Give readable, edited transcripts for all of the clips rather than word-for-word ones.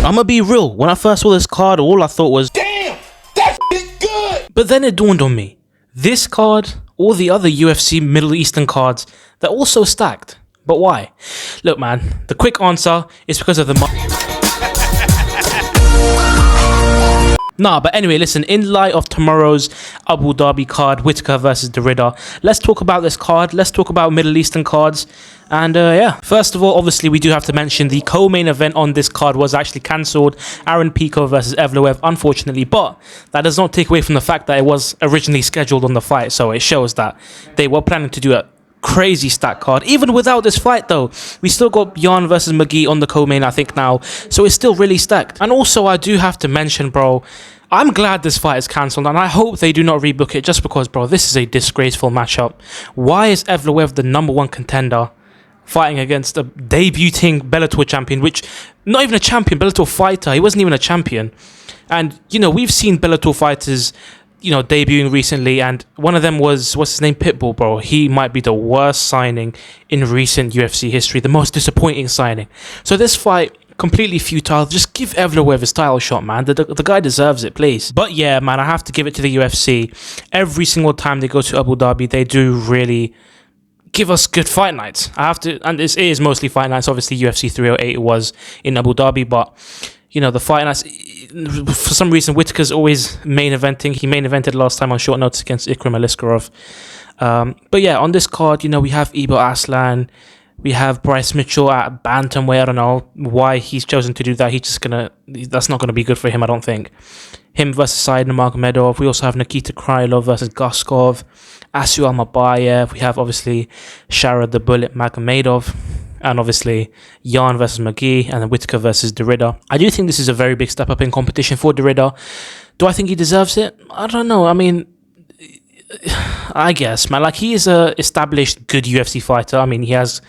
I'ma be real, when I first saw this card, all I thought was, damn, that good! But then it dawned on me, this card, all the other UFC Middle Eastern cards, they're also stacked. But why? Look man, the quick answer is because of the Nah, but anyway, listen, in light of tomorrow's Abu Dhabi card, Whittaker versus Derrida, let's talk about this card, let's talk about Middle Eastern cards, and yeah. First of all, obviously, we do have to mention the co-main event on this card was actually cancelled, Aaron Pico versus Evloev, unfortunately, but that does not take away from the fact that it was originally scheduled on the fight, so it shows that they were planning to do a crazy stack card. Even without this fight though, we still got Jan versus McGee on the co-main I think now, so it's still really stacked. And also I do have to mention, bro, I'm glad this fight is cancelled and I hope they do not rebook it, just because, bro, this is a disgraceful matchup. Why is Evloev the #1 contender fighting against a debuting Bellator champion, which, not even a champion, Bellator fighter, he wasn't even a champion. And, you know, we've seen Bellator fighters, you know, debuting recently, and one of them was, what's his name, Pitbull, bro. He might be the worst signing in recent UFC history, the most disappointing signing. So this fight, completely futile. Just give Evloev his title shot, man. The guy deserves it, please. But yeah, man, I have to give it to the UFC. Every single time they go to Abu Dhabi, they do really give us good fight nights. I have to, and it is mostly fight nights. Obviously, UFC 308 was in Abu Dhabi, but you know, the fight nights, for some reason, Whittaker's always main eventing. He main evented last time on short notice against Ikram Aliskerov. But yeah, on this card, you know, we have Ibo Aslan, we have Bryce Mitchell at bantamweight. I don't know why he's chosen to do that. That's not gonna be good for him, I don't think. Him versus Said Nurmagomedov. We also have Nikita Krylov versus Guskov, Asu Almabayev. We have obviously Sharad the Bullet Magomedov. And obviously, Jan versus McGee, and then Whittaker versus Derrida. I do think this is a very big step up in competition for Derrida. Do I think he deserves it? I don't know. I mean, I guess, man. Like, he is a established good UFC fighter. I mean, he has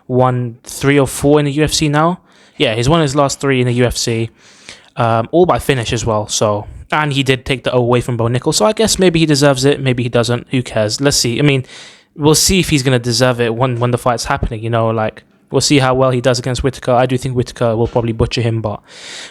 won 3 or 4 in the UFC now. Yeah, he's won his last 3 in the UFC, all by finish as well. So, and he did take the O away from Bo Nickel. So I guess maybe he deserves it. Maybe he doesn't. Who cares? Let's see. I mean, we'll see if he's gonna deserve it when the fight's happening. You know, like, we'll see how well he does against Whittaker. I do think Whittaker will probably butcher him, but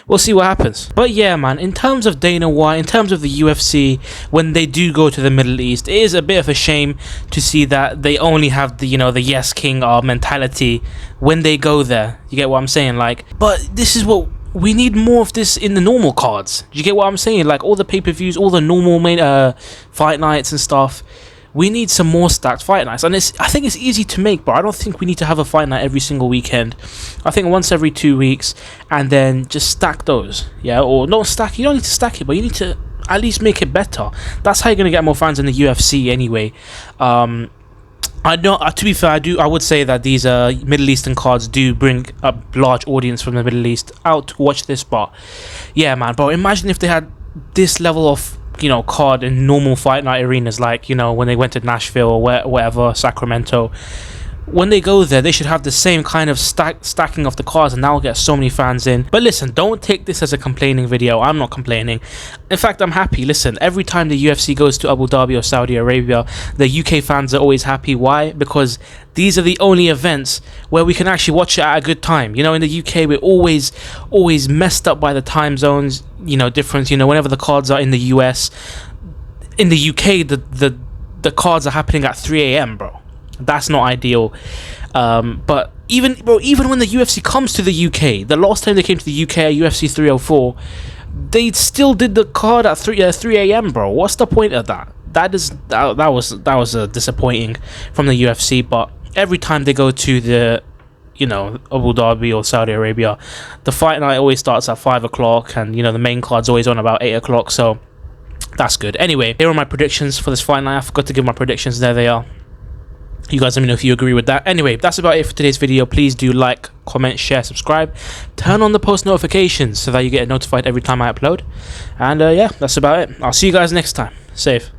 we'll see what happens. But yeah, man, in terms of Dana White, in terms of the UFC, when they do go to the Middle East, it is a bit of a shame to see that they only have the, you know, the yes king mentality when they go there. You get what I'm saying? Like, but this is what we need, more of this in the normal cards. Do you get what I'm saying? Like, all the pay-per-views, all the normal main fight nights and stuff. We need some more stacked fight nights, and I think it's easy to make, but I don't think we need to have a fight night every single weekend. I think once every 2 weeks, and then just stack those, yeah, or not stack. You don't need to stack it, but you need to at least make it better. That's how you're gonna get more fans in the UFC anyway. I know. To be fair, I would say that these Middle Eastern cards do bring a large audience from the Middle East out to watch this. But yeah, man, bro, imagine if they had this level of, you know, card in normal fight night arenas, like, you know, when they went to Nashville or whatever, Sacramento. When they go there, they should have the same kind of stacking of the cards, and that will get so many fans in. But listen, don't take this as a complaining video. I'm not complaining. In fact, I'm happy. Listen, every time the UFC goes to Abu Dhabi or Saudi Arabia, the UK fans are always happy. Why? Because these are the only events where we can actually watch it at a good time. You know, in the UK, we're always messed up by the time zones, you know, difference. You know, whenever the cards are in the US, in the UK, the cards are happening at 3 a.m, bro. That's not ideal. But even when the UFC comes to the UK, the last time they came to the UK at UFC 304, they still did the card at 3 a.m, bro. What's the point of that? That was disappointing from the UFC. But every time they go to the, you know, Abu Dhabi or Saudi Arabia, the fight night always starts at 5 o'clock, and, you know, the main card's always on about 8 o'clock. So that's good. Anyway, here are my predictions for this fight night. I forgot to give my predictions. There they are. You guys let me know if you agree with that. Anyway, that's about it for today's video. Please do like, comment, share, subscribe. Turn on the post notifications so that you get notified every time I upload. And yeah, that's about it. I'll see you guys next time. Safe.